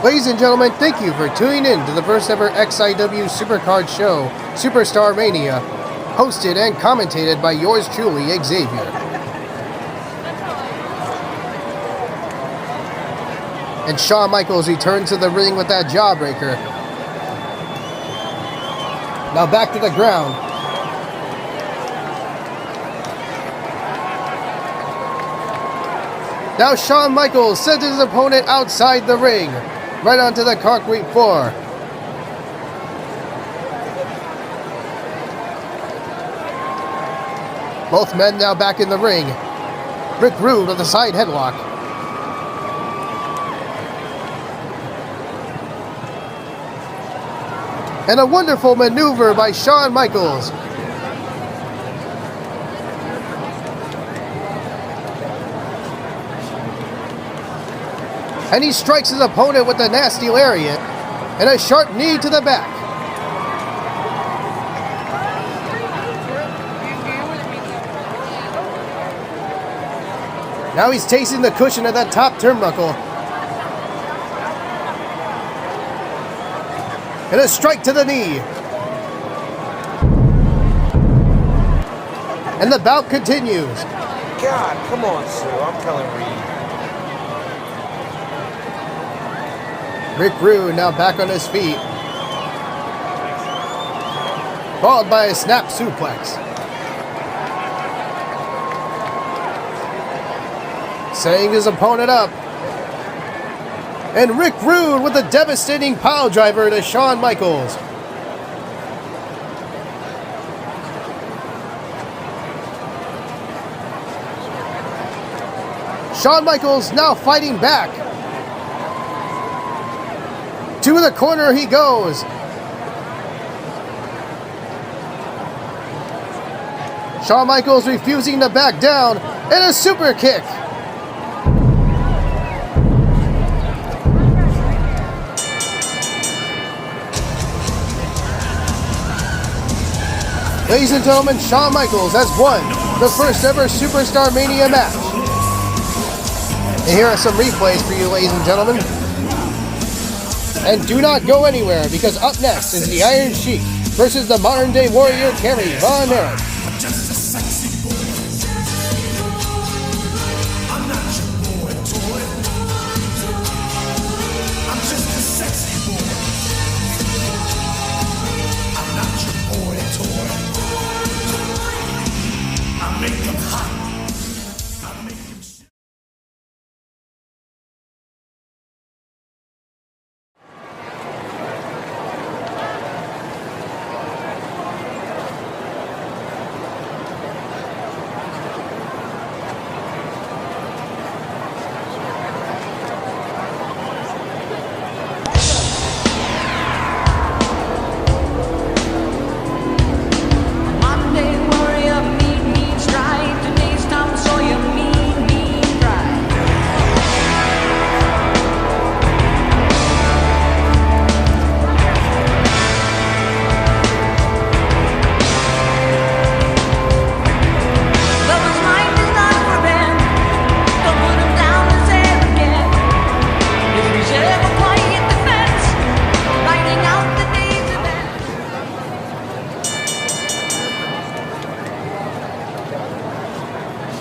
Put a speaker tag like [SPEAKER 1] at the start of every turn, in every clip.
[SPEAKER 1] Ladies and gentlemen, thank you for tuning in to the first ever XIW Supercard show, Superstar Mania, hosted and commentated by yours truly, Xavier. And Shawn Michaels returns to the ring with that jawbreaker. Now back to the ground. Now Shawn Michaels sends his opponent outside the ring, right onto the concrete floor. Both men now back in the ring. Rick Rude with a side headlock. And a wonderful maneuver by Shawn Michaels. And he strikes his opponent with a nasty lariat and a sharp knee to the back. Now he's tasting the cushion of that top turnbuckle. And a strike to the knee. And the bout continues.
[SPEAKER 2] God, come on, Sue. I'm telling Reed.
[SPEAKER 1] Rick Rude now back on his feet. Followed by a snap suplex. Setting his opponent up. And Rick Rude with a devastating pile driver to Shawn Michaels. Shawn Michaels now fighting back. To the corner he goes. Shawn Michaels refusing to back down, and a super kick. Ladies and gentlemen, Shawn Michaels has won the first ever Superstar Mania match. And here are some replays for you, ladies and gentlemen. And do not go anywhere, because up next is the Iron Sheik versus the modern day warrior Kerry Von Erich.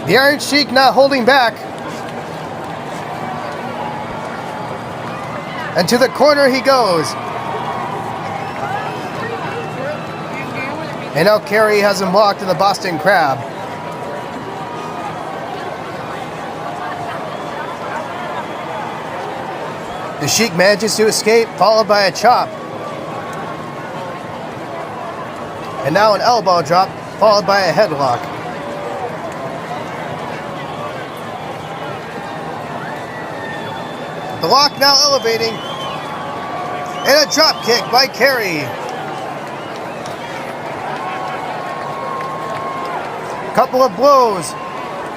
[SPEAKER 1] The Iron Sheik not holding back. And to the corner he goes. And now Kerry has him locked in the Boston Crab. The Sheik manages to escape, followed by a chop. And now an elbow drop, followed by a headlock. The lock now elevating. And a drop kick by Kerry. Couple of blows,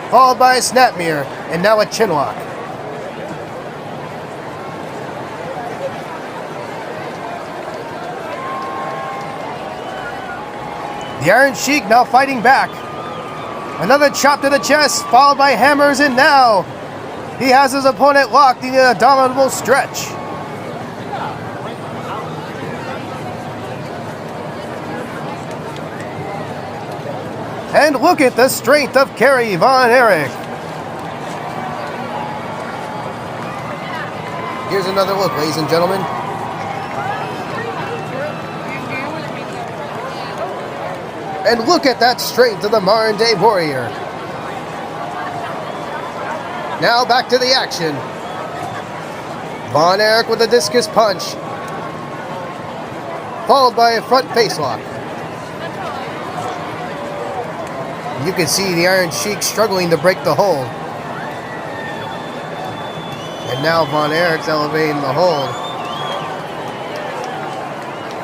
[SPEAKER 1] followed by a snap mirror, and now a chin lock. The Iron Sheik now fighting back. Another chop to the chest, followed by hammers, and now he has his opponent locked in an abdominal stretch. And look at the strength of Kerry Von Erich. Here's another look, ladies and gentlemen. And look at that strength of the modern day warrior. Now back to the action. Von Erich with a discus punch, followed by a front face lock. You can see the Iron Sheik struggling to break the hold. And now Von Erich's elevating the hold.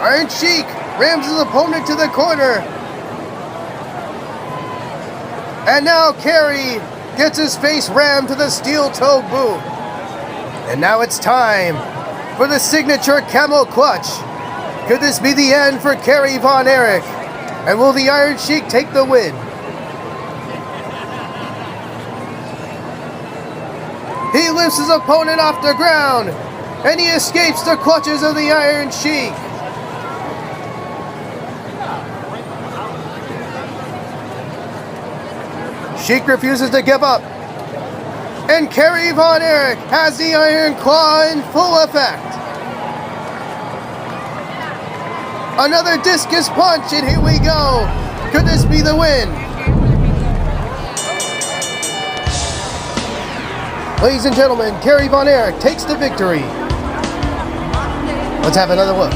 [SPEAKER 1] Iron Sheik rams his opponent to the corner. And now Kerry gets his face rammed to the steel toe boot. And now it's time for the signature camel clutch. Could this be the end for Kerry Von Erich? And will the Iron Sheik take the win? He lifts his opponent off the ground, and he escapes the clutches of the Iron Sheik. Sheik refuses to give up, and Kerry Von Erich has the Iron Claw in full effect. Another discus punch, and here we go. Could this be the win? Ladies and gentlemen, Kerry Von Erich takes the victory. Let's have another look.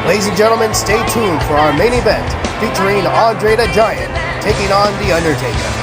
[SPEAKER 1] Ladies and gentlemen, stay tuned for our main event featuring Andre the Giant taking on The Undertaker.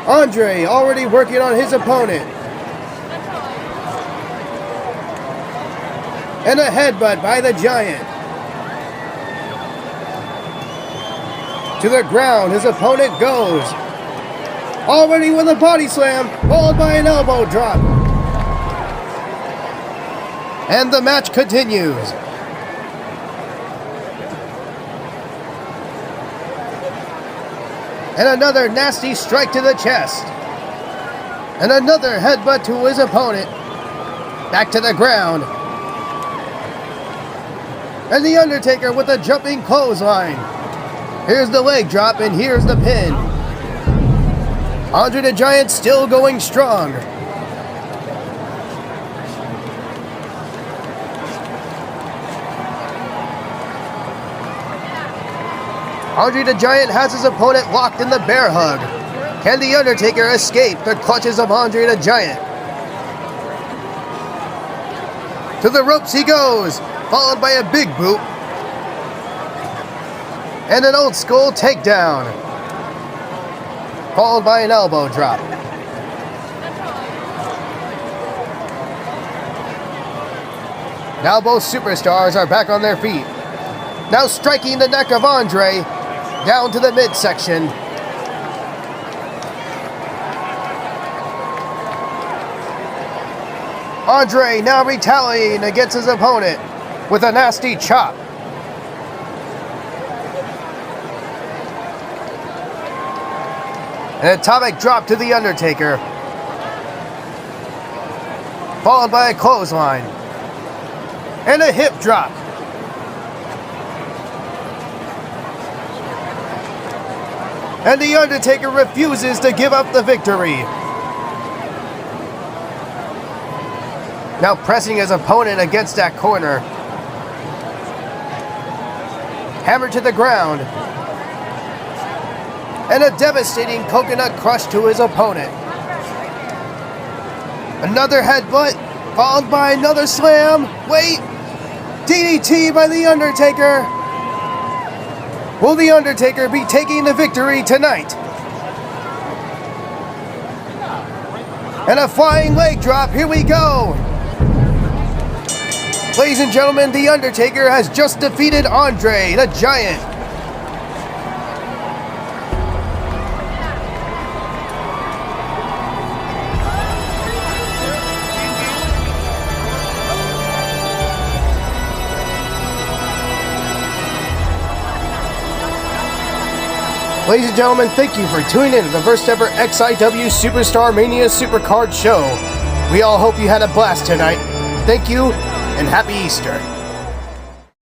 [SPEAKER 1] Andre already working on his opponent. And a headbutt by the Giant. To the ground, his opponent goes. Already with a body slam, followed by an elbow drop. And the match continues. And another nasty strike to the chest. And another headbutt to his opponent. Back to the ground. And The Undertaker with a jumping clothesline. Here's the leg drop and here's the pin. Andre the Giant still going strong. Andre the Giant has his opponent locked in the bear hug. Can The Undertaker escape the clutches of Andre the Giant? To the ropes he goes, followed by a big boot. And an old school takedown, followed by an elbow drop. Now both superstars are back on their feet. Now striking the neck of Andre down to the midsection. Andre now retaliating against his opponent with a nasty chop. An atomic drop to The Undertaker, followed by a clothesline and a hip drop. And The Undertaker refuses to give up the victory. Now pressing his opponent against that corner. Hammer to the ground. And a devastating coconut crush to his opponent. Another headbutt, followed by another slam. Wait! DDT by The Undertaker. Will The Undertaker be taking the victory tonight? And a flying leg drop, here we go! Ladies and gentlemen, The Undertaker has just defeated Andre, the Giant. Ladies and gentlemen, thank you for tuning in to the first ever XIW Superstar Mania Supercard show. We all hope you had a blast tonight. Thank you, and Happy Easter.